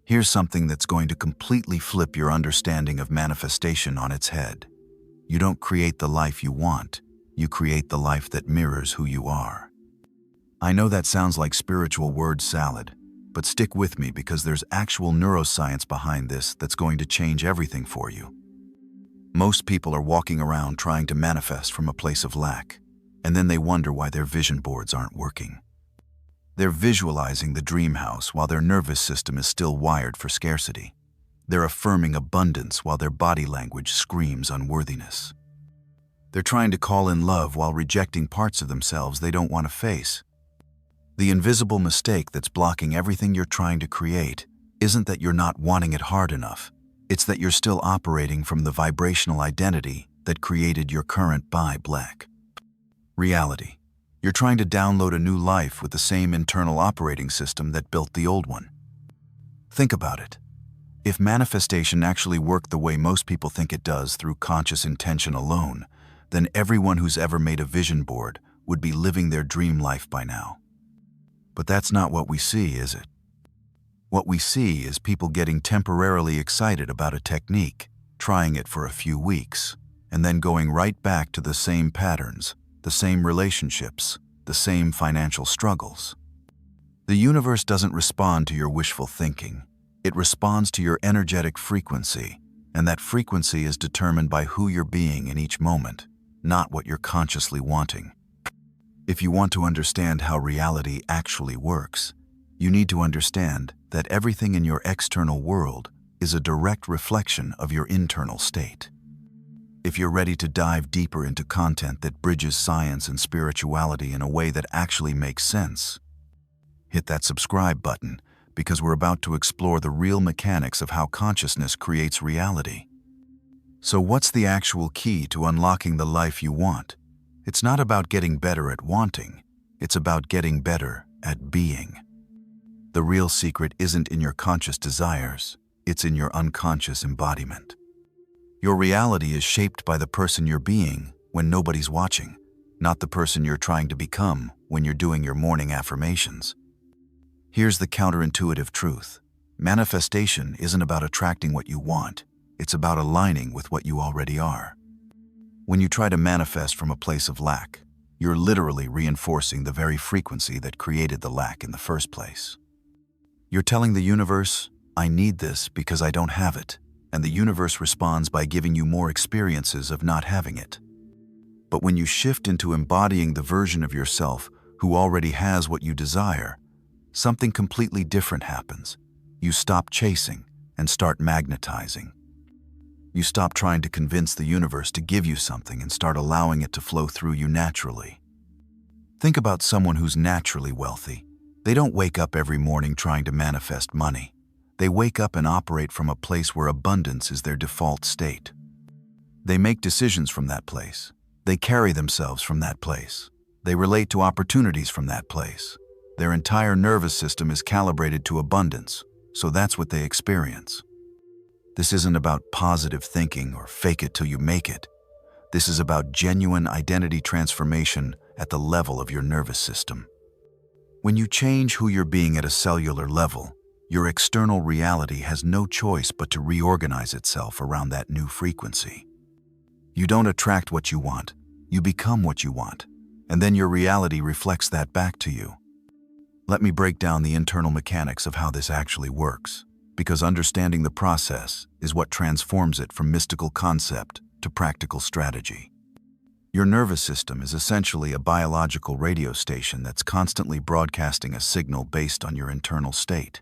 Here's something that's going to completely flip your understanding of manifestation on its head. You don't create the life you want, you create the life that mirrors who you are. I know that sounds like spiritual word salad, but stick with me because there's actual neuroscience behind this that's going to change everything for you. Most people are walking around trying to manifest from a place of lack, and then they wonder why their vision boards aren't working. They're visualizing the dream house while their nervous system is still wired for scarcity. They're affirming abundance while their body language screams unworthiness. They're trying to call in love while rejecting parts of themselves they don't want to face. The invisible mistake that's blocking everything you're trying to create isn't that you're not wanting it hard enough. It's that you're still operating from the vibrational identity that created your current black reality. You're trying to download a new life with the same internal operating system that built the old one. Think about it. If manifestation actually worked the way most people think it does through conscious intention alone, then everyone who's ever made a vision board would be living their dream life by now. But that's not what we see, is it? What we see is people getting temporarily excited about a technique, trying it for a few weeks, and then going right back to the same patterns, the same relationships, the same financial struggles. The universe doesn't respond to your wishful thinking. It responds to your energetic frequency, and that frequency is determined by who you're being in each moment, not what you're consciously wanting. If you want to understand how reality actually works, you need to understand that everything in your external world is a direct reflection of your internal state. If you're ready to dive deeper into content that bridges science and spirituality in a way that actually makes sense, hit that subscribe button because we're about to explore the real mechanics of how consciousness creates reality. So what's the actual key to unlocking the life you want? It's not about getting better at wanting, it's about getting better at being. The real secret isn't in your conscious desires, it's in your unconscious embodiment. Your reality is shaped by the person you're being when nobody's watching, not the person you're trying to become when you're doing your morning affirmations. Here's the counterintuitive truth. Manifestation isn't about attracting what you want, it's about aligning with what you already are. When you try to manifest from a place of lack, you're literally reinforcing the very frequency that created the lack in the first place. You're telling the universe, I need this because I don't have it, and the universe responds by giving you more experiences of not having it. But when you shift into embodying the version of yourself who already has what you desire, something completely different happens. You stop chasing and start magnetizing. You stop trying to convince the universe to give you something and start allowing it to flow through you naturally. Think about someone who's naturally wealthy. They don't wake up every morning trying to manifest money. They wake up and operate from a place where abundance is their default state. They make decisions from that place. They carry themselves from that place. They relate to opportunities from that place. Their entire nervous system is calibrated to abundance, so that's what they experience. This isn't about positive thinking or fake it till you make it. This is about genuine identity transformation at the level of your nervous system. When you change who you're being at a cellular level, your external reality has no choice but to reorganize itself around that new frequency. You don't attract what you want, you become what you want, and then your reality reflects that back to you. Let me break down the internal mechanics of how this actually works, because understanding the process is what transforms it from mystical concept to practical strategy. Your nervous system is essentially a biological radio station that's constantly broadcasting a signal based on your internal state.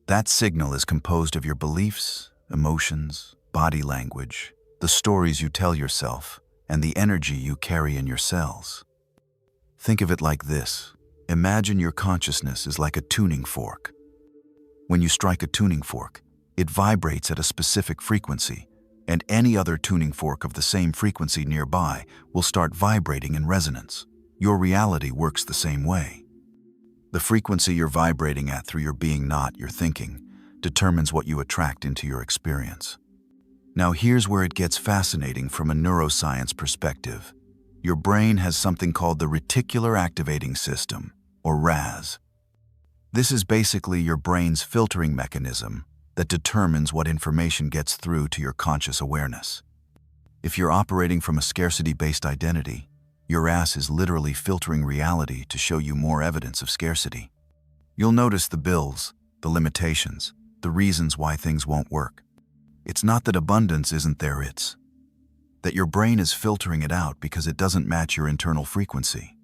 That signal is composed of your beliefs, emotions, body language, the stories you tell yourself, and the energy you carry in your cells. Think of it like this. Imagine your consciousness is like a tuning fork. When you strike a tuning fork, it vibrates at a specific frequency, and any other tuning fork of the same frequency nearby will start vibrating in resonance. Your reality works the same way. The frequency you're vibrating at through your being, not your thinking, determines what you attract into your experience. Now here's where it gets fascinating from a neuroscience perspective. Your brain has something called the reticular activating system, or RAS. This is basically your brain's filtering mechanism that determines what information gets through to your conscious awareness. If you're operating from a scarcity-based identity, your ass is literally filtering reality to show you more evidence of scarcity. You'll notice the bills, the limitations, the reasons why things won't work. It's not that abundance isn't there, it's that your brain is filtering it out because it doesn't match your internal frequency.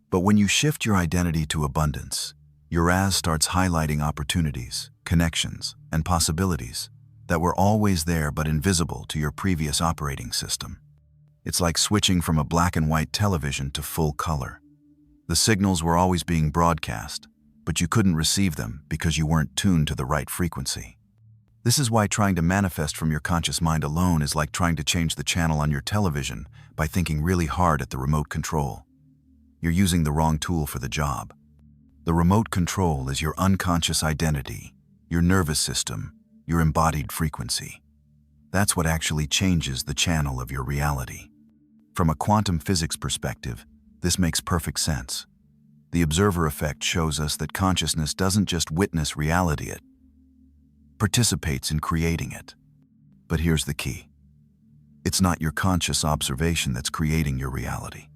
But when you shift your identity to abundance, your ass starts highlighting opportunities, connections, and possibilities that were always there but invisible to your previous operating system. It's like switching from a black and white television to full color. The signals were always being broadcast, but you couldn't receive them because you weren't tuned to the right frequency. This is why trying to manifest from your conscious mind alone is like trying to change the channel on your television by thinking really hard at the remote control. You're using the wrong tool for the job. The remote control is your unconscious identity, your nervous system, your embodied frequency. That's what actually changes the channel of your reality. From a quantum physics perspective, this makes perfect sense. The observer effect shows us that consciousness doesn't just witness reality, it participates in creating it. But here's the key. It's not your conscious observation that's creating your reality.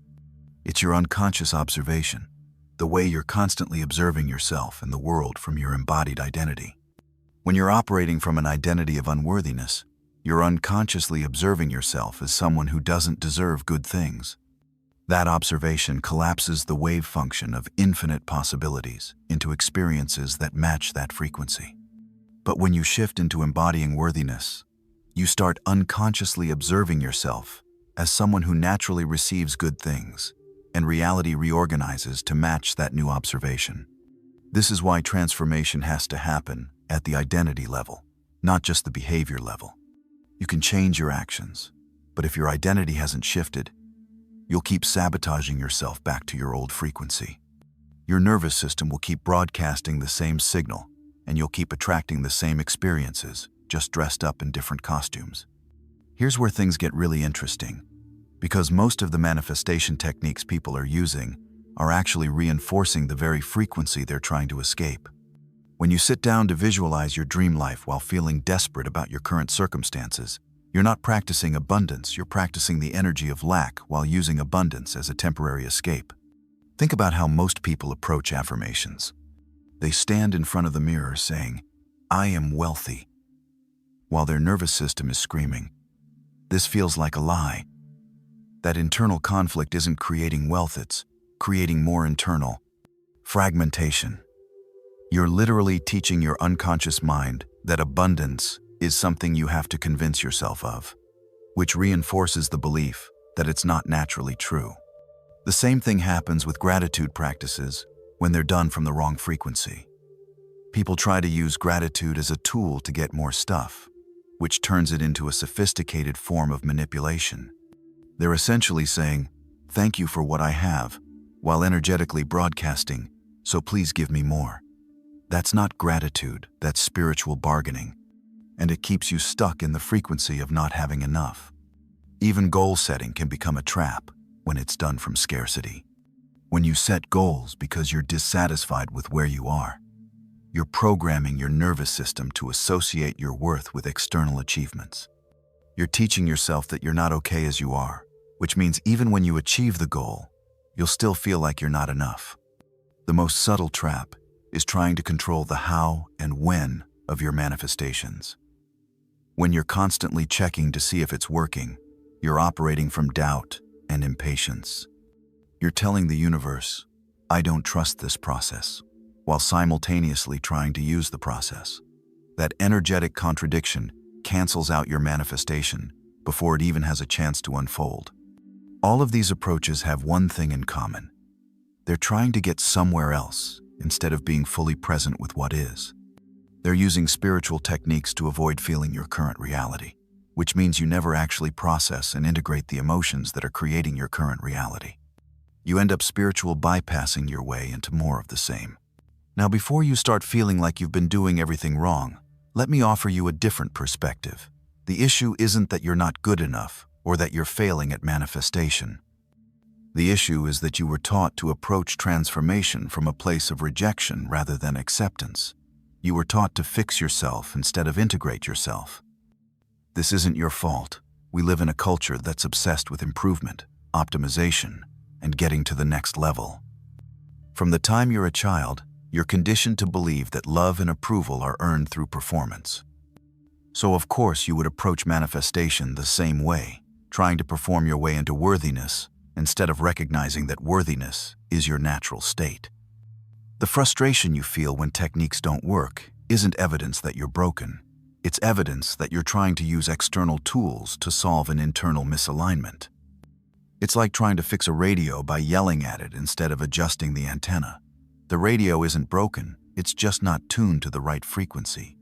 It's your unconscious observation, the way you're constantly observing yourself and the world from your embodied identity. When you're operating from an identity of unworthiness, you're unconsciously observing yourself as someone who doesn't deserve good things. That observation collapses the wave function of infinite possibilities into experiences that match that frequency. But when you shift into embodying worthiness, you start unconsciously observing yourself as someone who naturally receives good things, and reality reorganizes to match that new observation. This is why transformation has to happen at the identity level, not just the behavior level. You can change your actions, but if your identity hasn't shifted, you'll keep sabotaging yourself back to your old frequency. Your nervous system will keep broadcasting the same signal, and you'll keep attracting the same experiences, just dressed up in different costumes. Here's where things get really interesting, because most of the manifestation techniques people are using are actually reinforcing the very frequency they're trying to escape. When you sit down to visualize your dream life while feeling desperate about your current circumstances, you're not practicing abundance, you're practicing the energy of lack while using abundance as a temporary escape. Think about how most people approach affirmations. They stand in front of the mirror saying, "I am wealthy," while their nervous system is screaming, "This feels like a lie." That internal conflict isn't creating wealth, it's creating more internal fragmentation. You're literally teaching your unconscious mind that abundance is something you have to convince yourself of, which reinforces the belief that it's not naturally true. The same thing happens with gratitude practices when they're done from the wrong frequency. People try to use gratitude as a tool to get more stuff, which turns it into a sophisticated form of manipulation. They're essentially saying, "Thank you for what I have," while energetically broadcasting, "So please give me more." That's not gratitude, that's spiritual bargaining, and it keeps you stuck in the frequency of not having enough. Even goal setting can become a trap when it's done from scarcity. When you set goals because you're dissatisfied with where you are, you're programming your nervous system to associate your worth with external achievements. You're teaching yourself that you're not okay as you are, which means even when you achieve the goal, you'll still feel like you're not enough. The most subtle trap is trying to control the how and when of your manifestations. When you're constantly checking to see if it's working, you're operating from doubt and impatience. You're telling the universe, "I don't trust this process," while simultaneously trying to use the process. That energetic contradiction cancels out your manifestation before it even has a chance to unfold. All of these approaches have one thing in common. They're trying to get somewhere else instead of being fully present with what is. They're using spiritual techniques to avoid feeling your current reality, which means you never actually process and integrate the emotions that are creating your current reality. You end up spiritual bypassing your way into more of the same. Now, before you start feeling like you've been doing everything wrong, let me offer you a different perspective. The issue isn't that you're not good enough or that you're failing at manifestation. The issue is that you were taught to approach transformation from a place of rejection rather than acceptance. You were taught to fix yourself instead of integrate yourself. This isn't your fault. We live in a culture that's obsessed with improvement, optimization, and getting to the next level. From the time you're a child, you're conditioned to believe that love and approval are earned through performance. So of course you would approach manifestation the same way, trying to perform your way into worthiness instead of recognizing that worthiness is your natural state. The frustration you feel when techniques don't work isn't evidence that you're broken. It's evidence that you're trying to use external tools to solve an internal misalignment. It's like trying to fix a radio by yelling at it instead of adjusting the antenna. The radio isn't broken, it's just not tuned to the right frequency.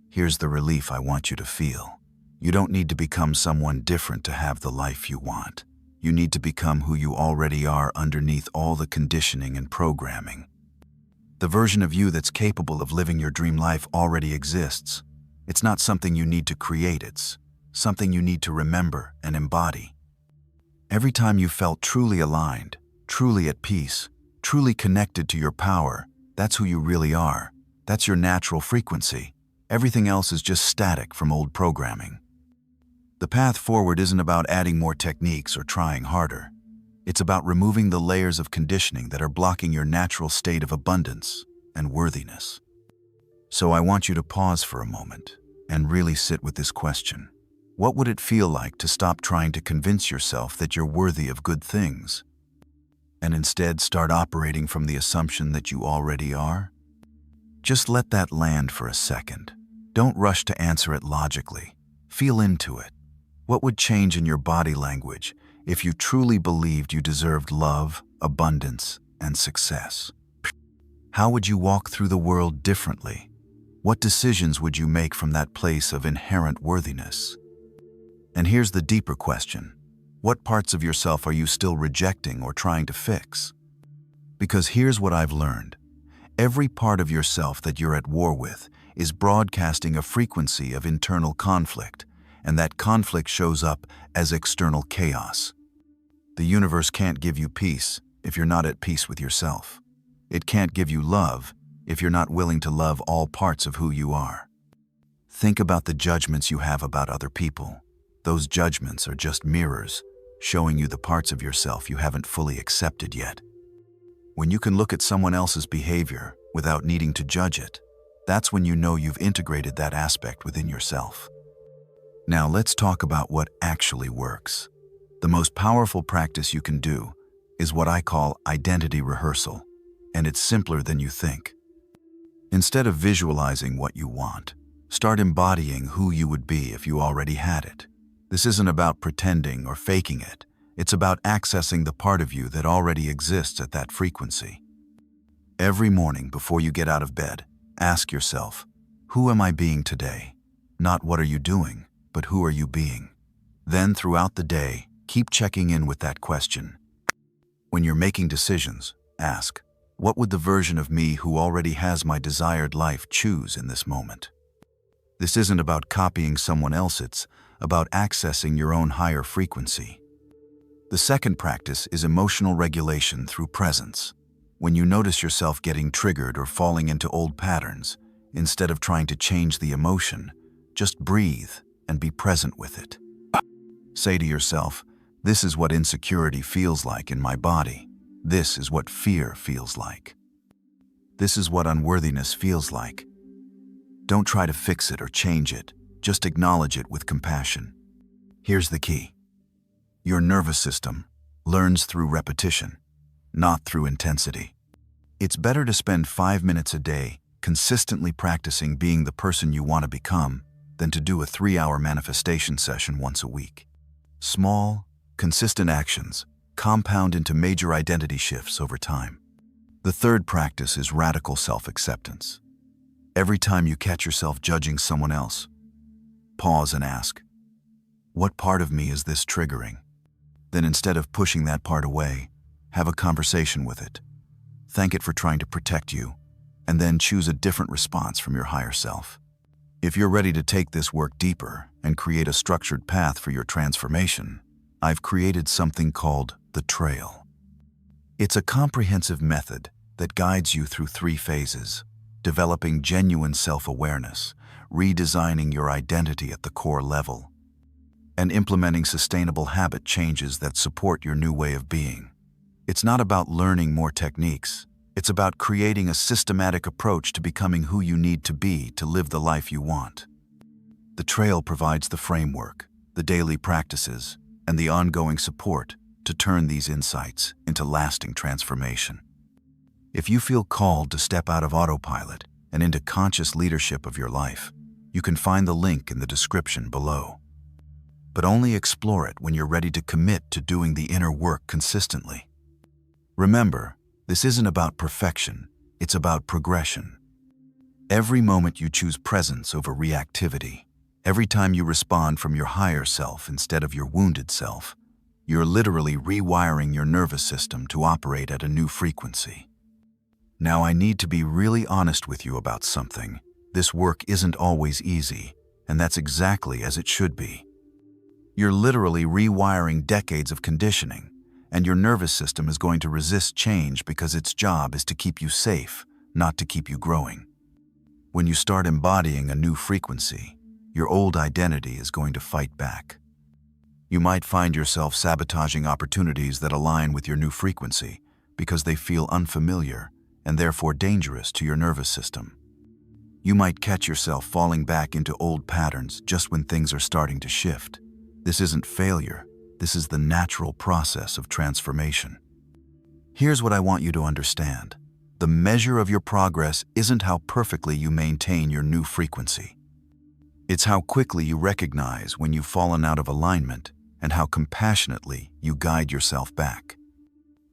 Here's the relief I want you to feel. You don't need to become someone different to have the life you want. You need to become who you already are underneath all the conditioning and programming. The version of you that's capable of living your dream life already exists. It's not something you need to create, it's something you need to remember and embody. Every time you felt truly aligned, truly at peace, truly connected to your power, that's who you really are. That's your natural frequency. Everything else is just static from old programming. The path forward isn't about adding more techniques or trying harder. It's about removing the layers of conditioning that are blocking your natural state of abundance and worthiness. So I want you to pause for a moment and really sit with this question. What would it feel like to stop trying to convince yourself that you're worthy of good things and instead start operating from the assumption that you already are? Just let that land for a second. Don't rush to answer it logically. Feel into it. What would change in your body language if you truly believed you deserved love, abundance, and success? How would you walk through the world differently? What decisions would you make from that place of inherent worthiness? And here's the deeper question. What parts of yourself are you still rejecting or trying to fix? Because here's what I've learned. Every part of yourself that you're at war with is broadcasting a frequency of internal conflict, and that conflict shows up as external chaos. The universe can't give you peace if you're not at peace with yourself. It can't give you love if you're not willing to love all parts of who you are. Think about the judgments you have about other people. Those judgments are just mirrors, showing you the parts of yourself you haven't fully accepted yet. When you can look at someone else's behavior without needing to judge it, that's when you know you've integrated that aspect within yourself. Now let's talk about what actually works. The most powerful practice you can do is what I call identity rehearsal, and it's simpler than you think. Instead of visualizing what you want, start embodying who you would be if you already had it. This isn't about pretending or faking it. It's about accessing the part of you that already exists at that frequency. Every morning before you get out of bed, ask yourself, who am I being today? Not what are you doing, but who are you being? Then throughout the day, keep checking in with that question. When you're making decisions, ask, what would the version of me who already has my desired life choose in this moment? This isn't about copying someone else, it's about accessing your own higher frequency. The second practice is emotional regulation through presence. When you notice yourself getting triggered or falling into old patterns, instead of trying to change the emotion, just breathe and be present with it. Say to yourself, this is what insecurity feels like in my body. This is what fear feels like. This is what unworthiness feels like. Don't try to fix it or change it. Just acknowledge it with compassion. Here's the key. Your nervous system learns through repetition, not through intensity. It's better to spend 5 minutes a day consistently practicing being the person you want to become than to do a 3-hour manifestation session once a week. Small, consistent actions compound into major identity shifts over time. The third practice is radical self-acceptance. Every time you catch yourself judging someone else, pause and ask, what part of me is this triggering? Then instead of pushing that part away, have a conversation with it. Thank it for trying to protect you, and then choose a different response from your higher self. If you're ready to take this work deeper and create a structured path for your transformation, I've created something called the Trail. It's a comprehensive method that guides you through 3 phases: developing genuine self-awareness, redesigning your identity at the core level, and implementing sustainable habit changes that support your new way of being. It's not about learning more techniques. It's about creating a systematic approach to becoming who you need to be to live the life you want. The Trail provides the framework, the daily practices, and the ongoing support to turn these insights into lasting transformation. If you feel called to step out of autopilot and into conscious leadership of your life, you can find the link in the description below. But only explore it when you're ready to commit to doing the inner work consistently. Remember, this isn't about perfection, it's about progression. Every moment you choose presence over reactivity, every time you respond from your higher self instead of your wounded self, you're literally rewiring your nervous system to operate at a new frequency. Now, I need to be really honest with you about something. This work isn't always easy, and that's exactly as it should be. You're literally rewiring decades of conditioning, and your nervous system is going to resist change because its job is to keep you safe, not to keep you growing. When you start embodying a new frequency, your old identity is going to fight back. You might find yourself sabotaging opportunities that align with your new frequency because they feel unfamiliar and therefore dangerous to your nervous system. You might catch yourself falling back into old patterns just when things are starting to shift. This isn't failure. This is the natural process of transformation. Here's what I want you to understand. The measure of your progress isn't how perfectly you maintain your new frequency. It's how quickly you recognize when you've fallen out of alignment and how compassionately you guide yourself back.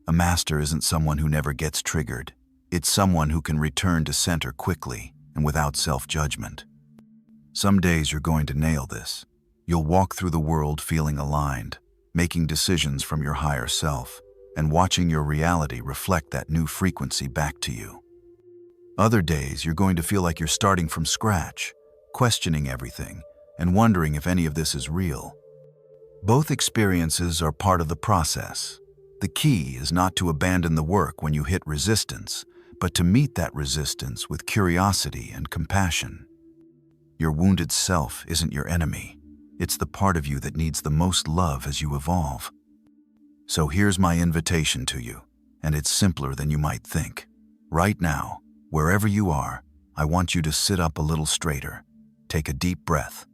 A master isn't someone who never gets triggered. It's someone who can return to center quickly and without self-judgment. Some days you're going to nail this. You'll walk through the world feeling aligned, making decisions from your higher self, and watching your reality reflect that new frequency back to you. Other days you're going to feel like you're starting from scratch, questioning everything, and wondering if any of this is real. Both experiences are part of the process. The key is not to abandon the work when you hit resistance, but to meet that resistance with curiosity and compassion. Your wounded self isn't your enemy. It's the part of you that needs the most love as you evolve. So here's my invitation to you, and it's simpler than you might think. Right now, wherever you are, I want you to sit up a little straighter, take a deep breath,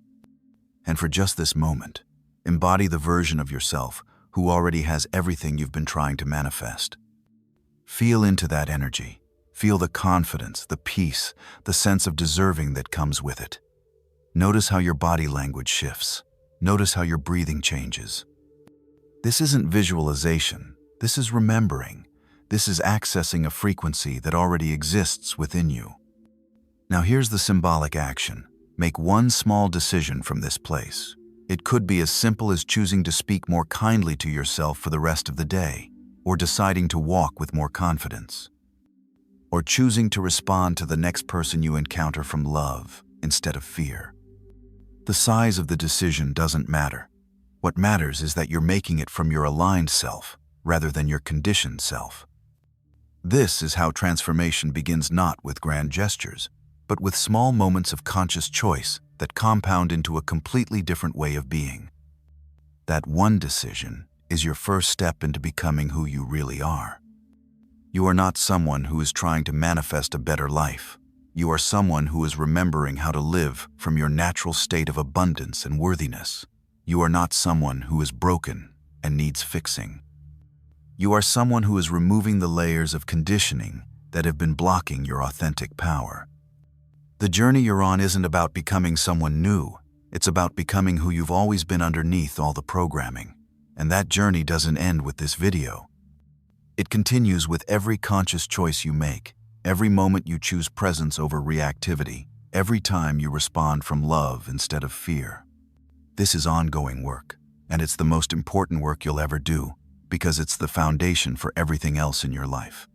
and for just this moment, embody the version of yourself who already has everything you've been trying to manifest. Feel into that energy. Feel the confidence, the peace, the sense of deserving that comes with it. Notice how your body language shifts. Notice how your breathing changes. This isn't visualization. This is remembering. This is accessing a frequency that already exists within you. Now here's the symbolic action. Make one small decision from this place. It could be as simple as choosing to speak more kindly to yourself for the rest of the day, or deciding to walk with more confidence, or choosing to respond to the next person you encounter from love instead of fear. The size of the decision doesn't matter. What matters is that you're making it from your aligned self rather than your conditioned self. This is how transformation begins, not with grand gestures, but with small moments of conscious choice that compound into a completely different way of being. That one decision is your first step into becoming who you really are. You are not someone who is trying to manifest a better life. You are someone who is remembering how to live from your natural state of abundance and worthiness. You are not someone who is broken and needs fixing. You are someone who is removing the layers of conditioning that have been blocking your authentic power. The journey you're on isn't about becoming someone new. It's about becoming who you've always been underneath all the programming. And that journey doesn't end with this video. It continues with every conscious choice you make, every moment you choose presence over reactivity, every time you respond from love instead of fear. This is ongoing work, and it's the most important work you'll ever do because it's the foundation for everything else in your life.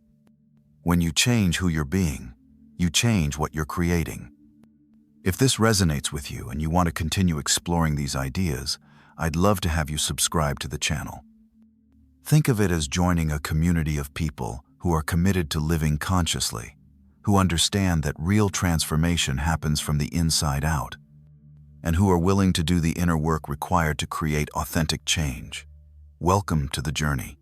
When you change who you're being, you change what you're creating. If this resonates with you and you want to continue exploring these ideas, I'd love to have you subscribe to the channel. Think of it as joining a community of people who are committed to living consciously, who understand that real transformation happens from the inside out, and who are willing to do the inner work required to create authentic change. Welcome to the journey.